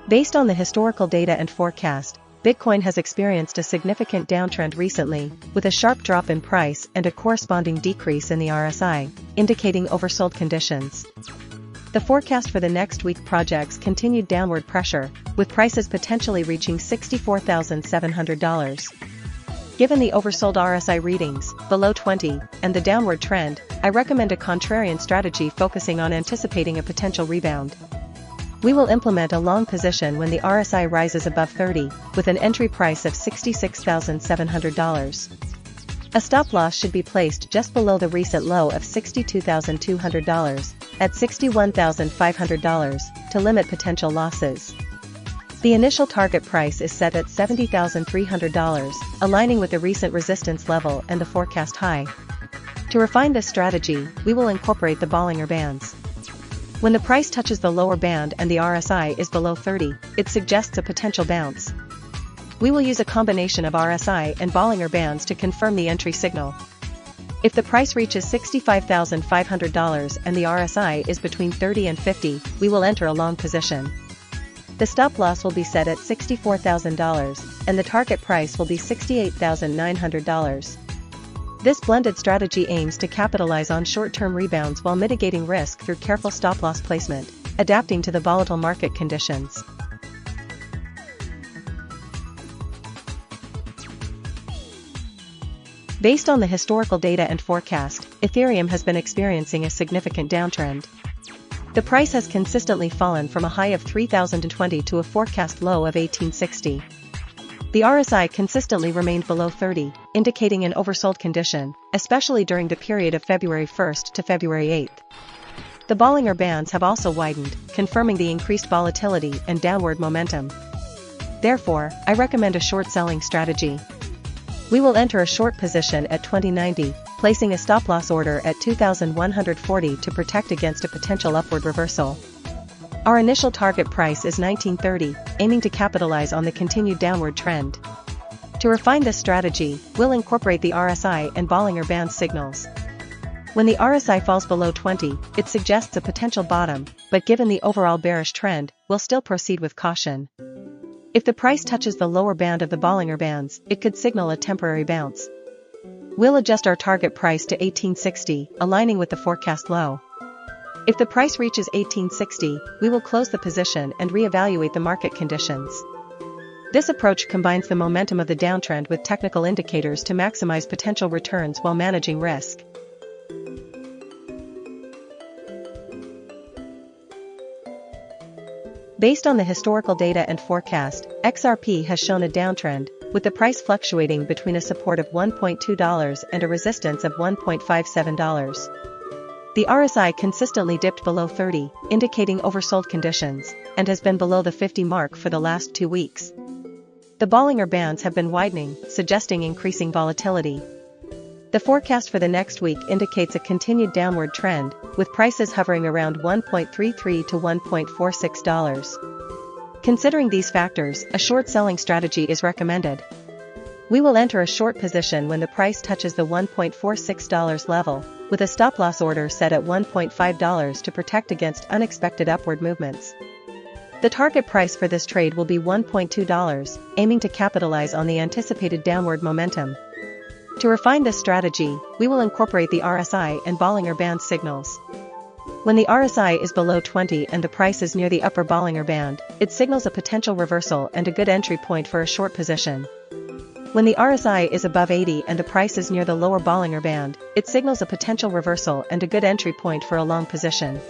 Based on the historical data and forecast, Bitcoin has experienced a significant downtrend recently, with a sharp drop in price and a corresponding decrease in the RSI, indicating oversold conditions. The forecast for the next week projects continued downward pressure, with prices potentially reaching $64,700. Given the oversold RSI readings, below 20, and the downward trend, I recommend a contrarian strategy focusing on anticipating a potential rebound. We will implement a long position when the RSI rises above 30, with an entry price of $66,700. A stop loss should be placed just below the recent low of $62,200, at $61,500, to limit potential losses. The initial target price is set at $70,300, aligning with the recent resistance level and the forecast high. To refine this strategy, we will incorporate the Bollinger Bands. When the price touches the lower band and the RSI is below 30, it suggests a potential bounce. We will use a combination of RSI and Bollinger Bands to confirm the entry signal. If the price reaches $65,500 and the RSI is between 30 and 50, we will enter a long position. The stop loss will be set at $64,000, and the target price will be $68,900. This blended strategy aims to capitalize on short-term rebounds while mitigating risk through careful stop-loss placement, adapting to the volatile market conditions. Based on the historical data and forecast, Ethereum has been experiencing a significant downtrend. The price has consistently fallen from a high of 3,020 to a forecast low of 1,860. The RSI consistently remained below 30, indicating an oversold condition, especially during the period of February 1st to February 8th. The Bollinger Bands have also widened, confirming the increased volatility and downward momentum. Therefore, I recommend a short selling strategy. We will enter a short position at 2090, placing a stop-loss order at 2,140 to protect against a potential upward reversal. Our initial target price is 1930, aiming to capitalize on the continued downward trend. To refine this strategy, we'll incorporate the RSI and Bollinger Band signals. When the RSI falls below 20, it suggests a potential bottom, but given the overall bearish trend, we'll still proceed with caution. If the price touches the lower band of the Bollinger Bands, it could signal a temporary bounce. We'll adjust our target price to 1860, aligning with the forecast low. If the price reaches 1860, we will close the position and reevaluate the market conditions. This approach combines the momentum of the downtrend with technical indicators to maximize potential returns while managing risk. Based on the historical data and forecast, XRP has shown a downtrend, with the price fluctuating between a support of $1.2 and a resistance of $1.57. The RSI consistently dipped below 30, indicating oversold conditions, and has been below the 50 mark for the last 2 weeks. The Bollinger Bands have been widening, suggesting increasing volatility. The forecast for the next week indicates a continued downward trend, with prices hovering around $1.33 to $1.46. Considering these factors, a short selling strategy is recommended. We will enter a short position when the price touches the $1.46 level, with a stop-loss order set at $1.5 to protect against unexpected upward movements. The target price for this trade will be $1.2, aiming to capitalize on the anticipated downward momentum. To refine this strategy, we will incorporate the RSI and Bollinger Band signals. When the RSI is below 20 and the price is near the upper Bollinger Band, it signals a potential reversal and a good entry point for a short position. When the RSI is above 80 and the price is near the lower Bollinger Band, it signals a potential reversal and a good entry point for a long position.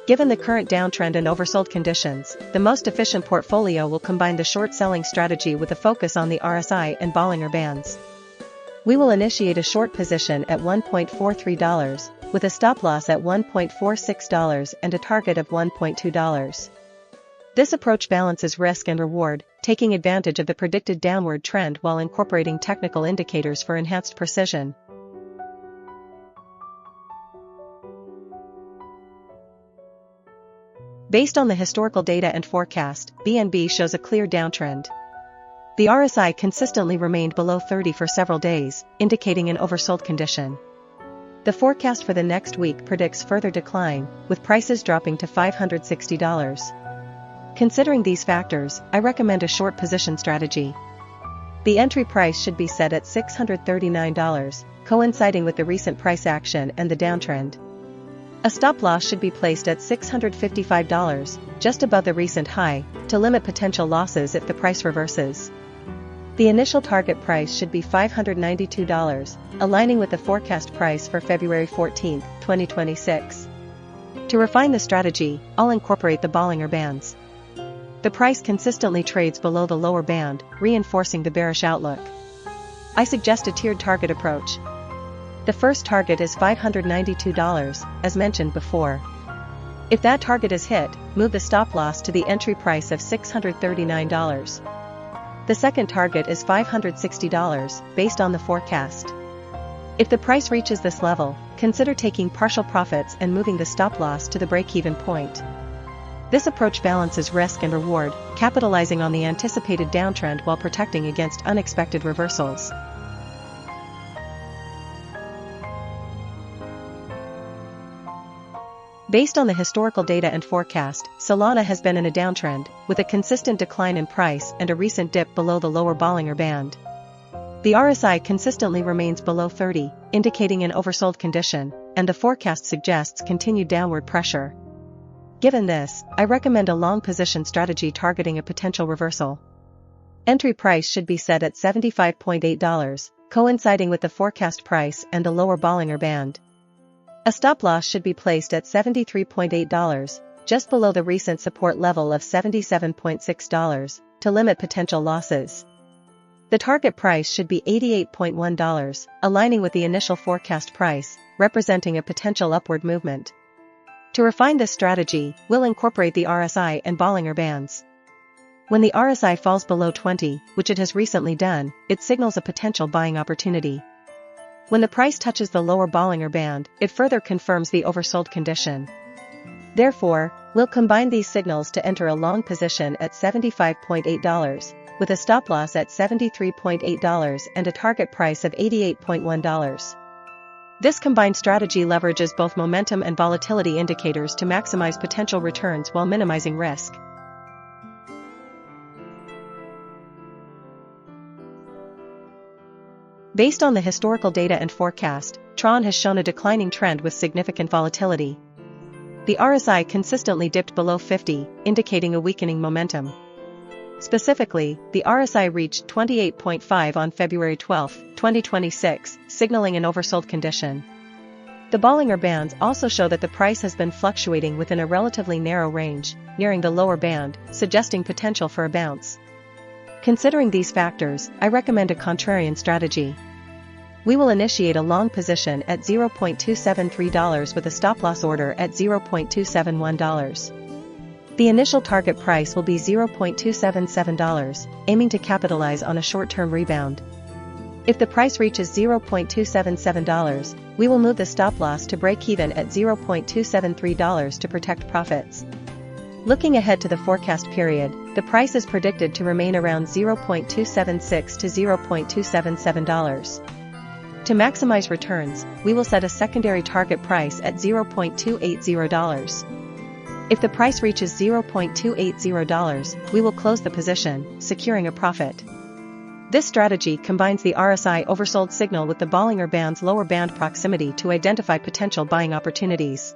Given the current downtrend and oversold conditions, the most efficient portfolio will combine the short selling strategy with a focus on the RSI and Bollinger Bands. We will initiate a short position at $1.43, with a stop loss at $1.46 and a target of $1.2. This approach balances risk and reward, taking advantage of the predicted downward trend while incorporating technical indicators for enhanced precision. Based on the historical data and forecast, BNB shows a clear downtrend. The RSI consistently remained below 30 for several days, indicating an oversold condition. The forecast for the next week predicts further decline, with prices dropping to $560. Considering these factors, I recommend a short position strategy. The entry price should be set at $639, coinciding with the recent price action and the downtrend. A stop loss should be placed at $655, just above the recent high, to limit potential losses if the price reverses. The initial target price should be $592, aligning with the forecast price for February 14, 2026. To refine the strategy, I'll incorporate the Bollinger Bands. The price consistently trades below the lower band, reinforcing the bearish outlook. I suggest a tiered target approach. The first target is $592, as mentioned before. If that target is hit, move the stop loss to the entry price of $639. The second target is $560, based on the forecast. If the price reaches this level, consider taking partial profits and moving the stop loss to the break-even point. This approach balances risk and reward, capitalizing on the anticipated downtrend while protecting against unexpected reversals. Based on the historical data and forecast, Solana has been in a downtrend, with a consistent decline in price and a recent dip below the lower Bollinger Band. The RSI consistently remains below 30, indicating an oversold condition, and the forecast suggests continued downward pressure. Given this, I recommend a long position strategy targeting a potential reversal. Entry price should be set at $75.8, coinciding with the forecast price and the lower Bollinger Band. A stop loss should be placed at $73.8, just below the recent support level of $77.6, to limit potential losses. The target price should be $88.1, aligning with the initial forecast price, representing a potential upward movement. To refine this strategy, we'll incorporate the RSI and Bollinger Bands. When the RSI falls below 20, which it has recently done, it signals a potential buying opportunity. When the price touches the lower Bollinger Band, it further confirms the oversold condition. Therefore, we'll combine these signals to enter a long position at $75.8, with a stop loss at $73.8 and a target price of $88.1. This combined strategy leverages both momentum and volatility indicators to maximize potential returns while minimizing risk. Based on the historical data and forecast, TRON has shown a declining trend with significant volatility. The RSI consistently dipped below 50, indicating a weakening momentum. Specifically, the RSI reached 28.5 on February 12, 2026, signaling an oversold condition. The Bollinger Bands also show that the price has been fluctuating within a relatively narrow range, nearing the lower band, suggesting potential for a bounce. Considering these factors, I recommend a contrarian strategy. We will initiate a long position at $0.273 with a stop-loss order at $0.271. The initial target price will be $0.277, aiming to capitalize on a short-term rebound. If the price reaches $0.277, we will move the stop-loss to break even at $0.273 to protect profits. Looking ahead to the forecast period, the price is predicted to remain around $0.276 to $0.277. To maximize returns, we will set a secondary target price at $0.280. If the price reaches $0.280, we will close the position, securing a profit. This strategy combines the RSI oversold signal with the Bollinger Band's lower band proximity to identify potential buying opportunities.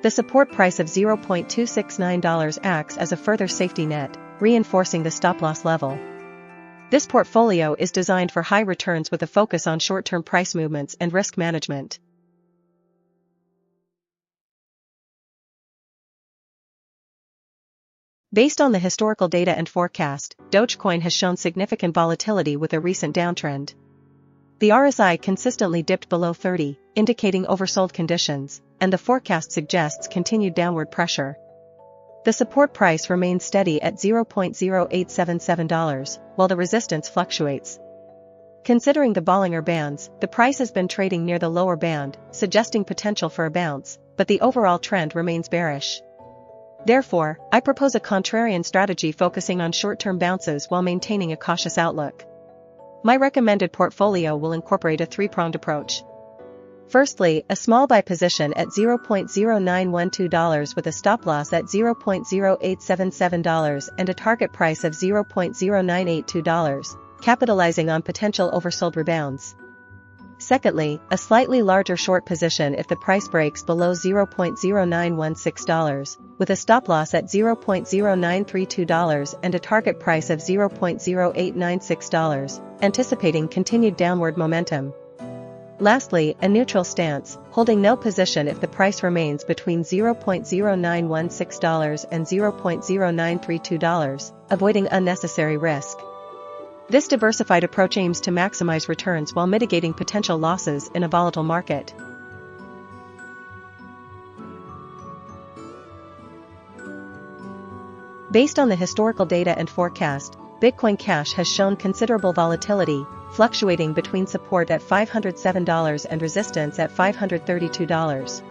The support price of $0.269 acts as a further safety net, reinforcing the stop-loss level. This portfolio is designed for high returns with a focus on short-term price movements and risk management. Based on the historical data and forecast, Dogecoin has shown significant volatility with a recent downtrend. The RSI consistently dipped below 30, indicating oversold conditions, and the forecast suggests continued downward pressure. The support price remains steady at $0.0877, while the resistance fluctuates. Considering the Bollinger Bands, the price has been trading near the lower band, suggesting potential for a bounce, but the overall trend remains bearish. Therefore, I propose a contrarian strategy focusing on short-term bounces while maintaining a cautious outlook. My recommended portfolio will incorporate a three-pronged approach. Firstly, a small buy position at $0.0912 with a stop loss at $0.0877 and a target price of $0.0982, capitalizing on potential oversold rebounds. Secondly, a slightly larger short position if the price breaks below $0.0916, with a stop loss at $0.0932 and a target price of $0.0896, anticipating continued downward momentum. Lastly, a neutral stance, holding no position if the price remains between $0.0916 and $0.0932, avoiding unnecessary risk. This diversified approach aims to maximize returns while mitigating potential losses in a volatile market. Based on the historical data and forecast, Bitcoin Cash has shown considerable volatility, fluctuating between support at $507 and resistance at $532.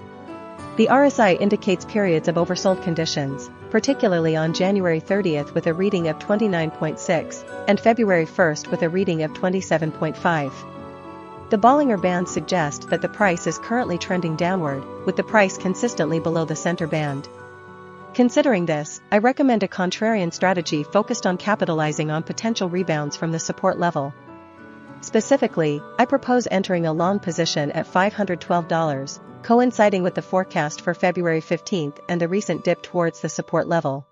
The RSI indicates periods of oversold conditions, particularly on January 30th with a reading of 29.6 and February 1st with a reading of 27.5. The Bollinger Bands suggest that the price is currently trending downward, with the price consistently below the center band. Considering this, I recommend a contrarian strategy focused on capitalizing on potential rebounds from the support level. Specifically, I propose entering a long position at $512, coinciding with the forecast for February 15th and the recent dip towards the support level.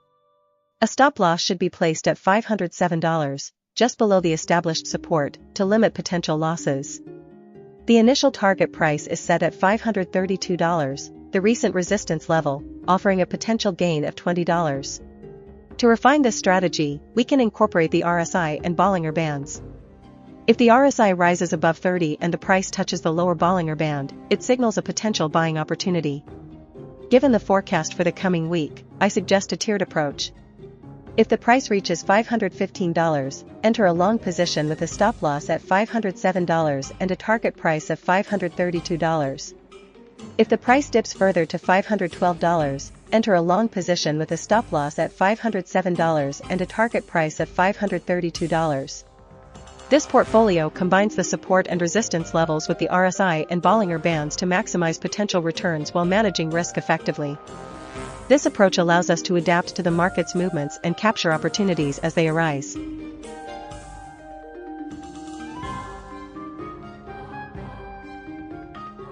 A stop loss should be placed at $507, just below the established support, to limit potential losses. The initial target price is set at $532, the recent resistance level, offering a potential gain of $20. To refine this strategy, we can incorporate the RSI and Bollinger Bands. If the RSI rises above 30 and the price touches the lower Bollinger Band, it signals a potential buying opportunity. Given the forecast for the coming week, I suggest a tiered approach. If the price reaches $515, enter a long position with a stop loss at $507 and a target price of $532. If the price dips further to $512, enter a long position with a stop loss at $507 and a target price of $532. This portfolio combines the support and resistance levels with the RSI and Bollinger Bands to maximize potential returns while managing risk effectively. This approach allows us to adapt to the market's movements and capture opportunities as they arise.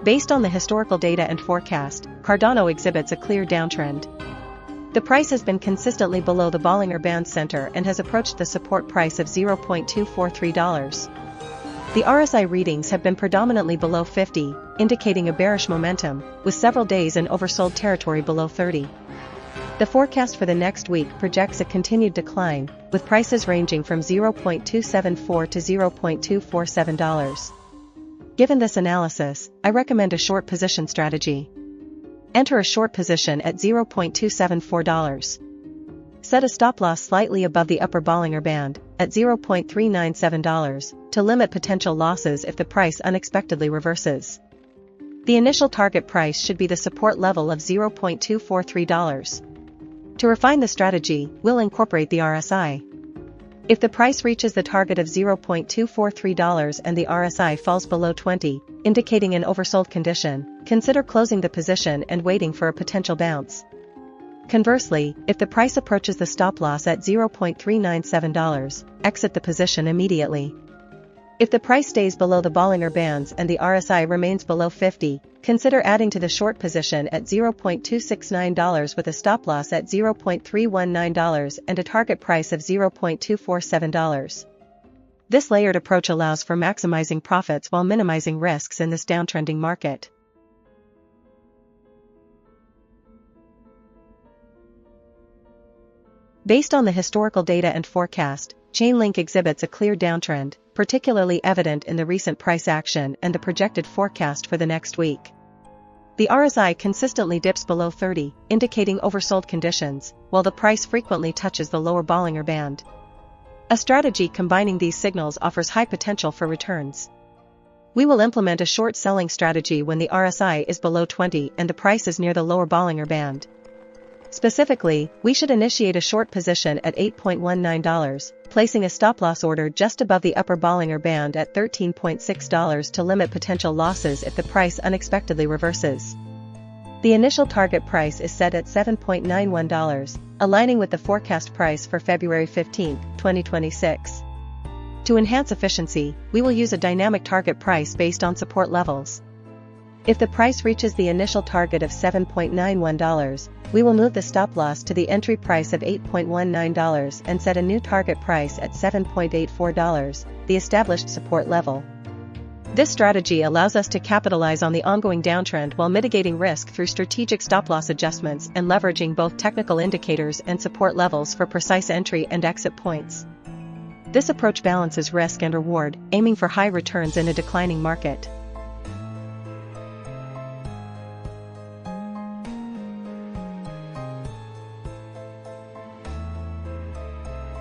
Based on the historical data and forecast, Cardano exhibits a clear downtrend. The price has been consistently below the Bollinger Band center and has approached the support price of $0.243. The RSI readings have been predominantly below 50, indicating a bearish momentum, with several days in oversold territory below 30. The forecast for the next week projects a continued decline, with prices ranging from $0.274 to $0.247. Given this analysis, I recommend a short position strategy. Enter a short position at $0.274. Set a stop loss slightly above the upper Bollinger Band, at $0.397, to limit potential losses if the price unexpectedly reverses. The initial target price should be the support level of $0.243. To refine the strategy, we'll incorporate the RSI. If the price reaches the target of $0.243 and the RSI falls below 20, indicating an oversold condition, consider closing the position and waiting for a potential bounce. Conversely, if the price approaches the stop loss at $0.397, exit the position immediately. If the price stays below the Bollinger Bands and the RSI remains below 50, consider adding to the short position at $0.269 with a stop loss at $0.319 and a target price of $0.247. This layered approach allows for maximizing profits while minimizing risks in this downtrending market. Based on the historical data and forecast, Chainlink exhibits a clear downtrend, particularly evident in the recent price action and the projected forecast for the next week. The RSI consistently dips below 30, indicating oversold conditions, while the price frequently touches the lower Bollinger Band. A strategy combining these signals offers high potential for returns. We will implement a short selling strategy when the RSI is below 20 and the price is near the lower Bollinger Band. Specifically, we should initiate a short position at $8.19, placing a stop-loss order just above the upper Bollinger Band at $13.6 to limit potential losses if the price unexpectedly reverses. The initial target price is set at $7.91, aligning with the forecast price for February 15, 2026. To enhance efficiency, we will use a dynamic target price based on support levels. If the price reaches the initial target of $7.91, we will move the stop-loss to the entry price of $8.19 and set a new target price at $7.84, the established support level. This strategy allows us to capitalize on the ongoing downtrend while mitigating risk through strategic stop-loss adjustments and leveraging both technical indicators and support levels for precise entry and exit points. This approach balances risk and reward, aiming for high returns in a declining market.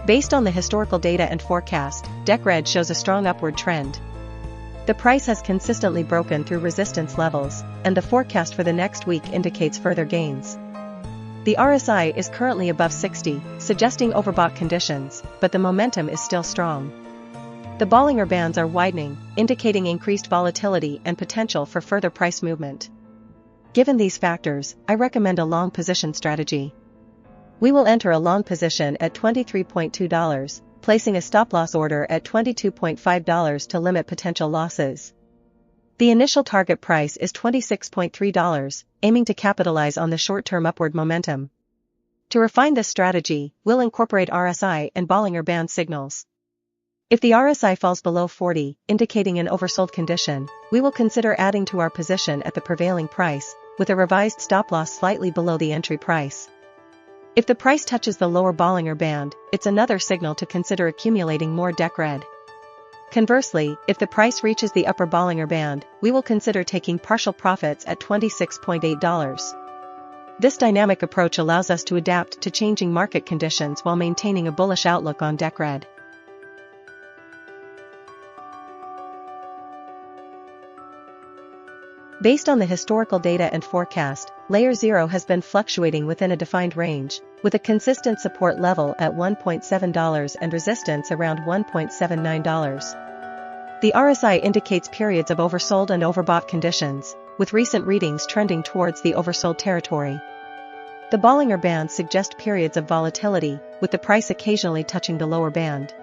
Based on the historical data and forecast, DECRED shows a strong upward trend. The price has consistently broken through resistance levels, and the forecast for the next week indicates further gains. The RSI is currently above 60, suggesting overbought conditions, but the momentum is still strong. The Bollinger Bands are widening, indicating increased volatility and potential for further price movement. Given these factors, I recommend a long position strategy. We will enter a long position at $23.2, placing a stop-loss order at $22.5 to limit potential losses. The initial target price is $26.3, aiming to capitalize on the short-term upward momentum. To refine this strategy, we'll incorporate RSI and Bollinger Band signals. If the RSI falls below 40, indicating an oversold condition, we will consider adding to our position at the prevailing price, with a revised stop-loss slightly below the entry price. If the price touches the lower Bollinger Band, it's another signal to consider accumulating more DECRED. Conversely, if the price reaches the upper Bollinger Band, we will consider taking partial profits at $26.8. This dynamic approach allows us to adapt to changing market conditions while maintaining a bullish outlook on DECRED. Based on the historical data and forecast, LayerZero has been fluctuating within a defined range, with a consistent support level at $1.7 and resistance around $1.79. The RSI indicates periods of oversold and overbought conditions, with recent readings trending towards the oversold territory. The Bollinger Bands suggest periods of volatility, with the price occasionally touching the lower band.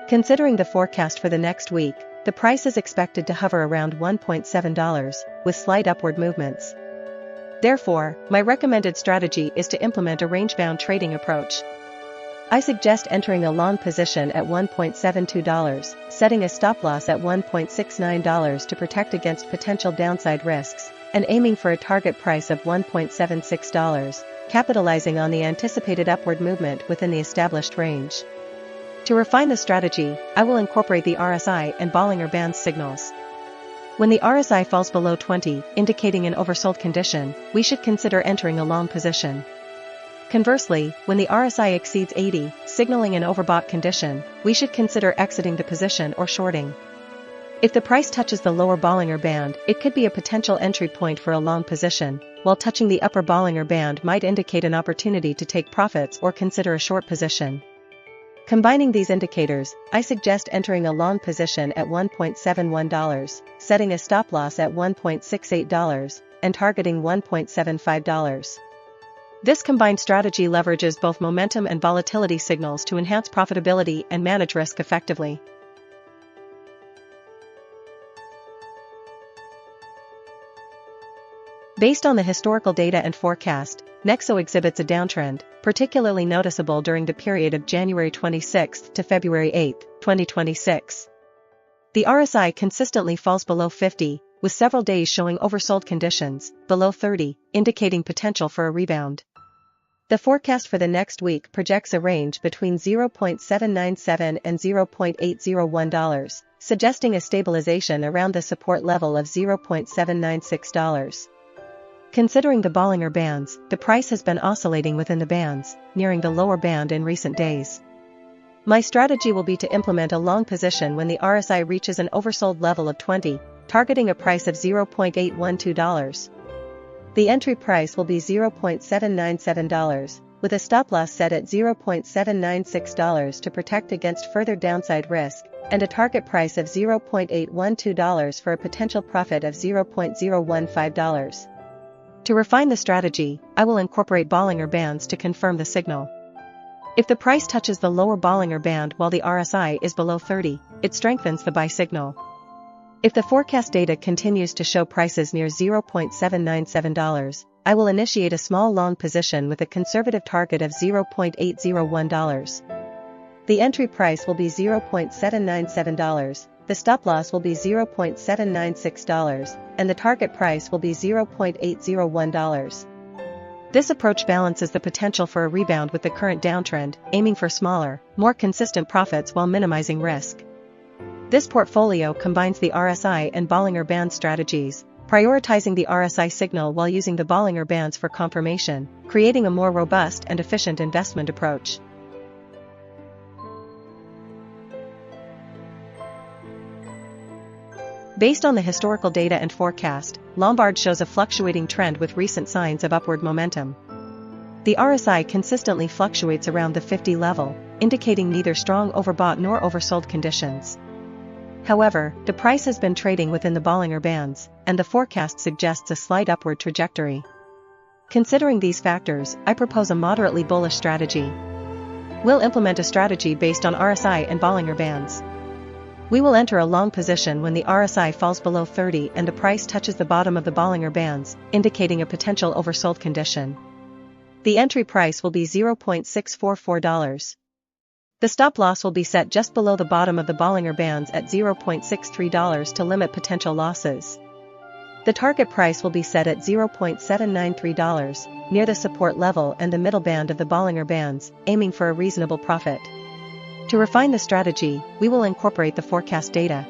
Considering the forecast for the next week, the price is expected to hover around $1.7, with slight upward movements. Therefore, my recommended strategy is to implement a range-bound trading approach. I suggest entering a long position at $1.72, setting a stop-loss at $1.69 to protect against potential downside risks, and aiming for a target price of $1.76, capitalizing on the anticipated upward movement within the established range. To refine the strategy, I will incorporate the RSI and Bollinger Band signals. When the RSI falls below 20, indicating an oversold condition, we should consider entering a long position. Conversely, when the RSI exceeds 80, signaling an overbought condition, we should consider exiting the position or shorting. If the price touches the lower Bollinger Band, it could be a potential entry point for a long position, while touching the upper Bollinger Band might indicate an opportunity to take profits or consider a short position. Combining these indicators, I suggest entering a long position at $1.71, setting a stop-loss at $1.68, and targeting $1.75. This combined strategy leverages both momentum and volatility signals to enhance profitability and manage risk effectively. Based on the historical data and forecast, NEXO exhibits a downtrend, particularly noticeable during the period of January 26 to February 8, 2026. The RSI consistently falls below 50, with several days showing oversold conditions, below 30, indicating potential for a rebound. The forecast for the next week projects a range between $0.797 and $0.801, suggesting a stabilization around the support level of $0.796. Considering the Bollinger Bands, the price has been oscillating within the bands, nearing the lower band in recent days. My strategy will be to implement a long position when the RSI reaches an oversold level of 20, targeting a price of $0.812. The entry price will be $0.797, with a stop-loss set at $0.796 to protect against further downside risk, and a target price of $0.812 for a potential profit of $0.015. To refine the strategy, I will incorporate Bollinger Bands to confirm the signal. If the price touches the lower Bollinger Band while the RSI is below 30, it strengthens the buy signal. If the forecast data continues to show prices near $0.797, I will initiate a small long position with a conservative target of $0.801. The entry price will be $0.797, the stop-loss will be $0.796, and the target price will be $0.801. This approach balances the potential for a rebound with the current downtrend, aiming for smaller, more consistent profits while minimizing risk. This portfolio combines the RSI and Bollinger Band strategies, prioritizing the RSI signal while using the Bollinger Bands for confirmation, creating a more robust and efficient investment approach. Based on the historical data and forecast, Lombard shows a fluctuating trend with recent signs of upward momentum. The RSI consistently fluctuates around the 50 level, indicating neither strong overbought nor oversold conditions. However, the price has been trading within the Bollinger Bands, and the forecast suggests a slight upward trajectory. Considering these factors, I propose a moderately bullish strategy. We'll implement a strategy based on RSI and Bollinger Bands. We will enter a long position when the RSI falls below 30 and the price touches the bottom of the Bollinger Bands, indicating a potential oversold condition. The entry price will be $0.644. The stop-loss will be set just below the bottom of the Bollinger Bands at $0.63 to limit potential losses. The target price will be set at $0.793, near the support level and the middle band of the Bollinger Bands, aiming for a reasonable profit. To refine the strategy, we will incorporate the forecast data.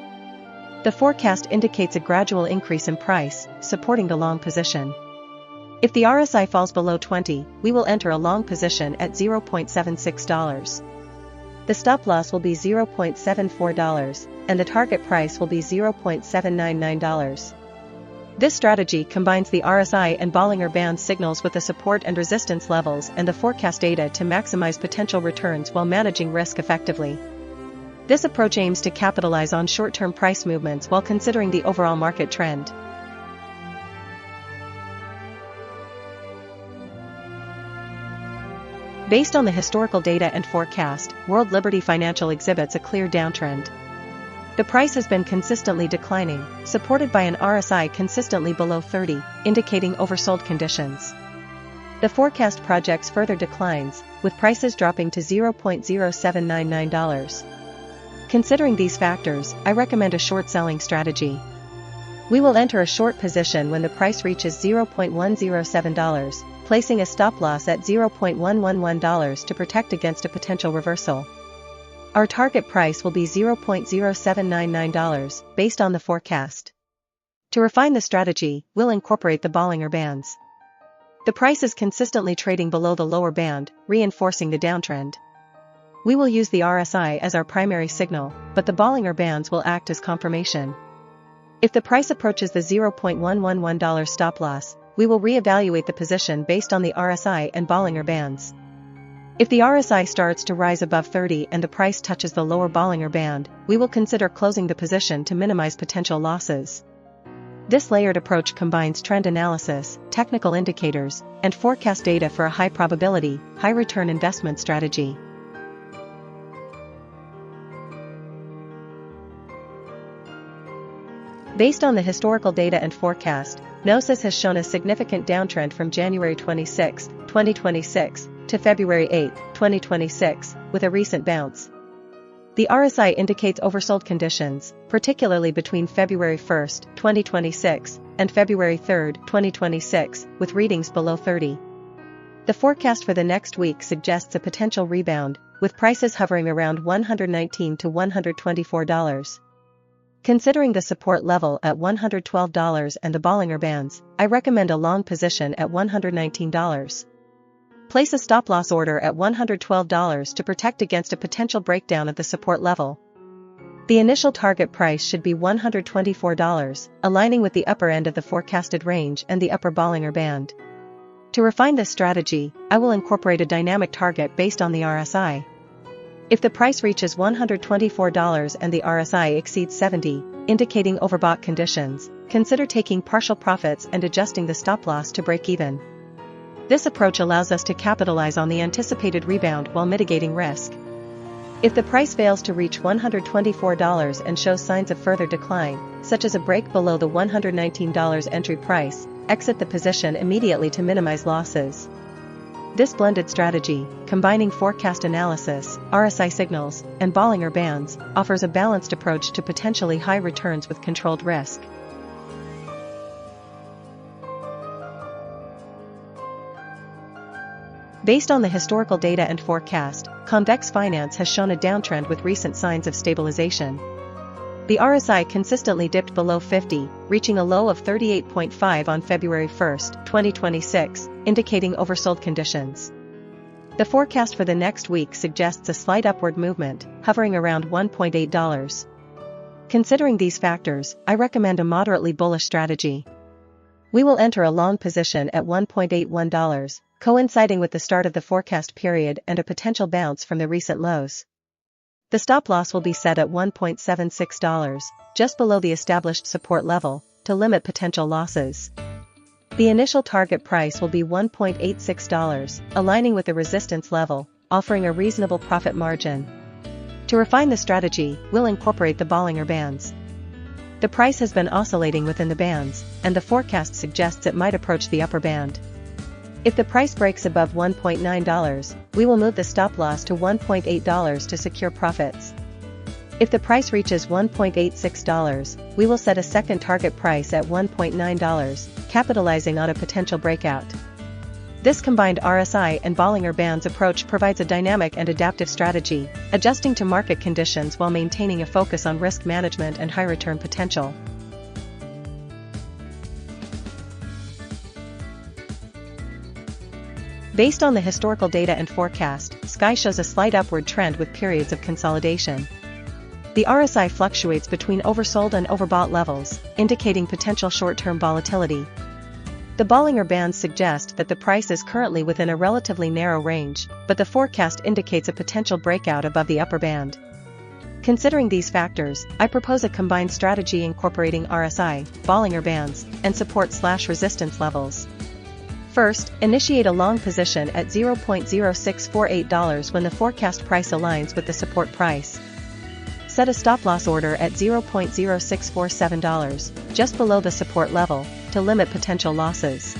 The forecast indicates a gradual increase in price, supporting the long position. If the RSI falls below 20, we will enter a long position at $0.76. The stop-loss will be $0.74, and the target price will be $0.799. This strategy combines the RSI and Bollinger Band signals with the support and resistance levels and the forecast data to maximize potential returns while managing risk effectively. This approach aims to capitalize on short-term price movements while considering the overall market trend. Based on the historical data and forecast, World Liberty Financial exhibits a clear downtrend. The price has been consistently declining, supported by an RSI consistently below 30, indicating oversold conditions. The forecast projects further declines, with prices dropping to $0.0799. Considering these factors, I recommend a short selling strategy. We will enter a short position when the price reaches $0.107, placing a stop-loss at $0.111 to protect against a potential reversal. Our target price will be $0.0799, based on the forecast. To refine the strategy, we'll incorporate the Bollinger Bands. The price is consistently trading below the lower band, reinforcing the downtrend. We will use the RSI as our primary signal, but the Bollinger Bands will act as confirmation. If the price approaches the $0.111 stop-loss, we will reevaluate the position based on the RSI and Bollinger Bands. If the RSI starts to rise above 30 and the price touches the lower Bollinger Band, we will consider closing the position to minimize potential losses. This layered approach combines trend analysis, technical indicators, and forecast data for a high-probability, high-return investment strategy. Based on the historical data and forecast, Gnosis has shown a significant downtrend from January 26, 2026, to February 8, 2026, with a recent bounce. The RSI indicates oversold conditions, particularly between February 1, 2026, and February 3, 2026, with readings below 30. The forecast for the next week suggests a potential rebound, with prices hovering around $119 to $124. Considering the support level at $112 and the Bollinger Bands, I recommend a long position at $119. Place a stop-loss order at $112 to protect against a potential breakdown of the support level. The initial target price should be $124, aligning with the upper end of the forecasted range and the upper Bollinger Band. To refine this strategy, I will incorporate a dynamic target based on the RSI. If the price reaches $124 and the RSI exceeds 70, indicating overbought conditions, consider taking partial profits and adjusting the stop loss to break even. This approach allows us to capitalize on the anticipated rebound while mitigating risk. If the price fails to reach $124 and shows signs of further decline, such as a break below the $119 entry price, exit the position immediately to minimize losses. This blended strategy, combining forecast analysis, RSI signals, and Bollinger Bands, offers a balanced approach to potentially high returns with controlled risk. Based on the historical data and forecast, Convex Finance has shown a downtrend with recent signs of stabilization. The RSI consistently dipped below 50, reaching a low of 38.5 on February 1, 2026, indicating oversold conditions. The forecast for the next week suggests a slight upward movement, hovering around $1.8. Considering these factors, I recommend a moderately bullish strategy. We will enter a long position at $1.81, coinciding with the start of the forecast period and a potential bounce from the recent lows. The stop loss will be set at $1.76, just below the established support level, to limit potential losses. The initial target price will be $1.86, aligning with the resistance level, offering a reasonable profit margin. To refine the strategy, we'll incorporate the Bollinger Bands. The price has been oscillating within the bands, and the forecast suggests it might approach the upper band. If the price breaks above $1.9, we will move the stop loss to $1.8 to secure profits. If the price reaches $1.86, we will set a second target price at $1.9, capitalizing on a potential breakout. This combined RSI and Bollinger Bands approach provides a dynamic and adaptive strategy, adjusting to market conditions while maintaining a focus on risk management and high return potential. Based on the historical data and forecast, SKY shows a slight upward trend with periods of consolidation. The RSI fluctuates between oversold and overbought levels, indicating potential short-term volatility. The Bollinger Bands suggest that the price is currently within a relatively narrow range, but the forecast indicates a potential breakout above the upper band. Considering these factors, I propose a combined strategy incorporating RSI, Bollinger Bands, and support/resistance levels. First, initiate a long position at $0.0648 when the forecast price aligns with the support price. Set a stop-loss order at $0.0647, just below the support level, to limit potential losses.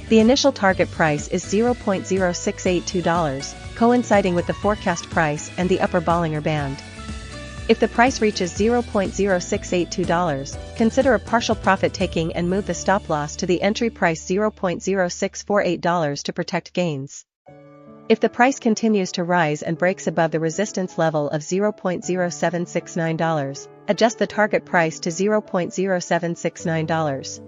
The initial target price is $0.0682, coinciding with the forecast price and the upper Bollinger Band. If the price reaches $0.0682, consider a partial profit taking and move the stop loss to the entry price $0.0648 to protect gains. If the price continues to rise and breaks above the resistance level of $0.0769, adjust the target price to $0.0769.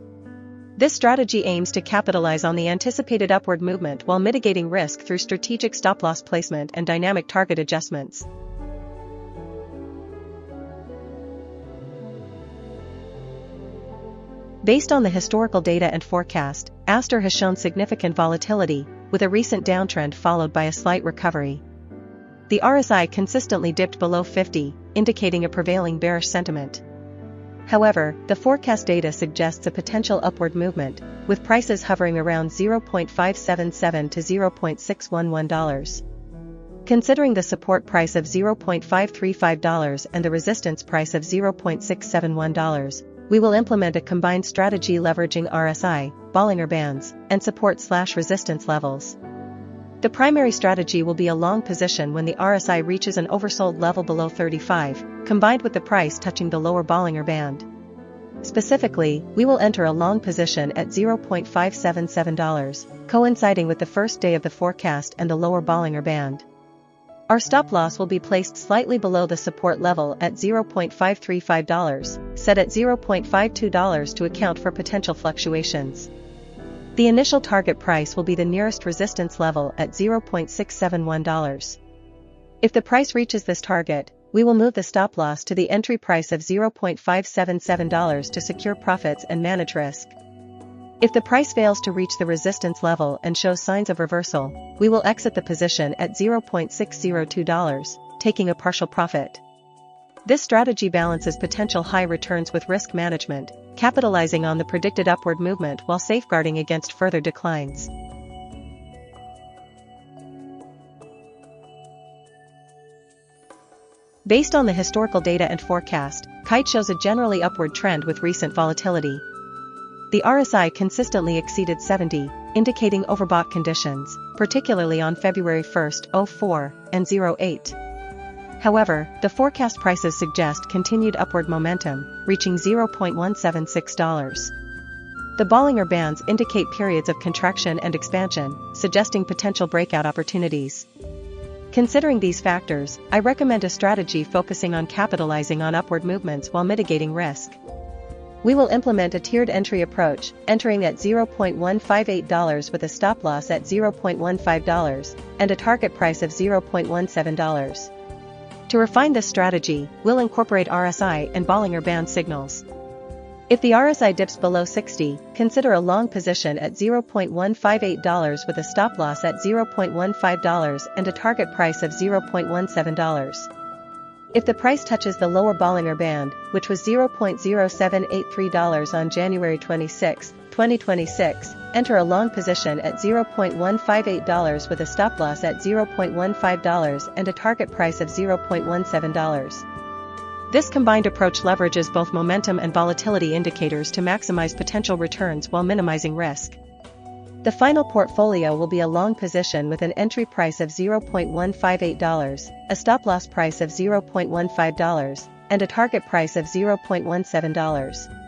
This strategy aims to capitalize on the anticipated upward movement while mitigating risk through strategic stop-loss placement and dynamic target adjustments. Based on the historical data and forecast, Aster has shown significant volatility, with a recent downtrend followed by a slight recovery. The RSI consistently dipped below 50, indicating a prevailing bearish sentiment. However, the forecast data suggests a potential upward movement, with prices hovering around $0.577 to $0.611. Considering the support price of $0.535 and the resistance price of $0.671, we will implement a combined strategy leveraging RSI, Bollinger Bands, and support/resistance levels. The primary strategy will be a long position when the RSI reaches an oversold level below 35, combined with the price touching the lower Bollinger Band. Specifically, we will enter a long position at $0.577, coinciding with the first day of the forecast and the lower Bollinger Band. Our stop loss will be placed slightly below the support level at $0.535, set at $0.52 to account for potential fluctuations. The initial target price will be the nearest resistance level at $0.671. If the price reaches this target, we will move the stop loss to the entry price of $0.577 to secure profits and manage risk. If the price fails to reach the resistance level and shows signs of reversal, we will exit the position at $0.602, taking a partial profit. This strategy balances potential high returns with risk management, capitalizing on the predicted upward movement while safeguarding against further declines. Based on the historical data and forecast, Kite shows a generally upward trend with recent volatility. The RSI consistently exceeded 70, indicating overbought conditions, particularly on February 1, 04, and 08. However, the forecast prices suggest continued upward momentum, reaching $0.176. The Bollinger Bands indicate periods of contraction and expansion, suggesting potential breakout opportunities. Considering these factors, I recommend a strategy focusing on capitalizing on upward movements while mitigating risk. We will implement a tiered entry approach, entering at $0.158 with a stop loss at $0.15 and a target price of $0.17. To refine this strategy, we'll incorporate RSI and Bollinger Band signals. If the RSI dips below 60, consider a long position at $0.158 with a stop loss at $0.15 and a target price of $0.17. If the price touches the lower Bollinger Band, which was $0.0783 on January 26, 2026, enter a long position at $0.158 with a stop loss at $0.15 and a target price of $0.17. This combined approach leverages both momentum and volatility indicators to maximize potential returns while minimizing risk. The final portfolio will be a long position with an entry price of $0.158, a stop loss price of $0.15, and a target price of $0.17.